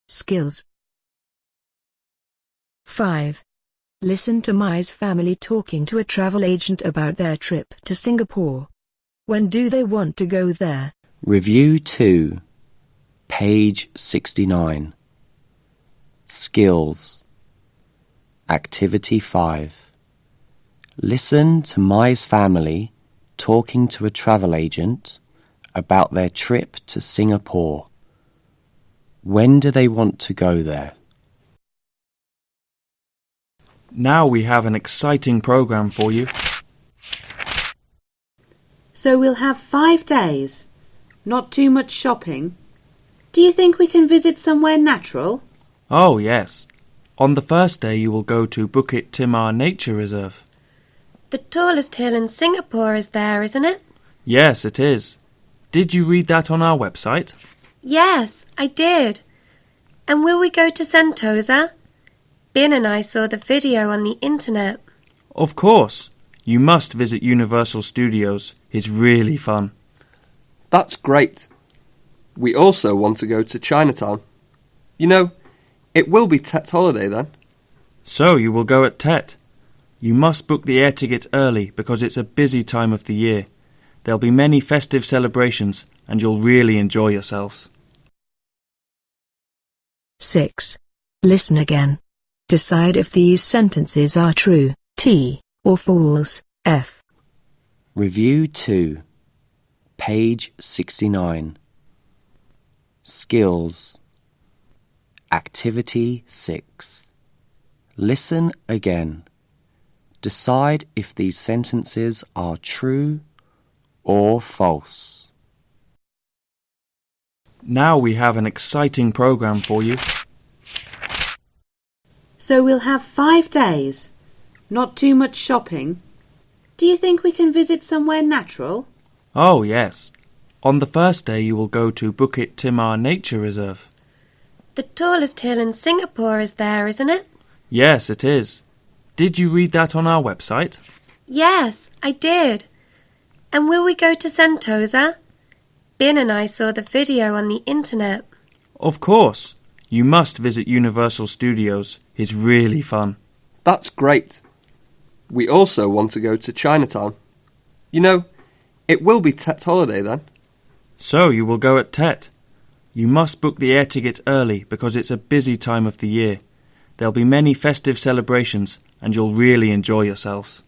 Skills. 5. Listen to Mai's family talking to a travel agent about their trip to Singapore. When do they want to go there? Review 2, page 69. Skills. Activity 5. Listen to Mai's family talking to a travel agent about their trip to Singapore. When do they want to go there? Now we have an exciting program for you. So we'll have 5 days. Not too much shopping. Do you think we can visit somewhere natural? Oh, yes. On the first day you will go to Bukit Timah Nature Reserve. The tallest hill in Singapore is there, isn't it? Yes, it is. Did you read that on our website? Yes, I did. And will we go to Sentosa? Ben and I saw the video on the internet. Of course. You must visit Universal Studios. It's really fun. That's great. We also want to go to Chinatown. You know, it will be Tet's holiday then. So you will go at Tet. You must book the air tickets early because it's a busy time of the year. There'll be many festive celebrations and you'll really enjoy yourselves. 6. Listen again. Decide if these sentences are true, T, or false, F. Review 2, page 69. Skills. Activity 6. Listen again. Decide if these sentences are true or false. Now we have an exciting program for you. So we'll have 5 days. Not too much shopping. Do you think we can visit somewhere natural? Oh, yes. On the first day you will go to Bukit Timah Nature Reserve. The tallest hill in Singapore is there, isn't it? Yes, it is. Did you read that on our website? Yes, I did. And will we go to Sentosa? Ben and I saw the video on the internet. Of course. You must visit Universal Studios. It's really fun. That's great. We also want to go to Chinatown. You know, it will be Tet's holiday then. So you will go at Tet. You must book the air tickets early because it's a busy time of the year. There'll be many festive celebrations and you'll really enjoy yourselves.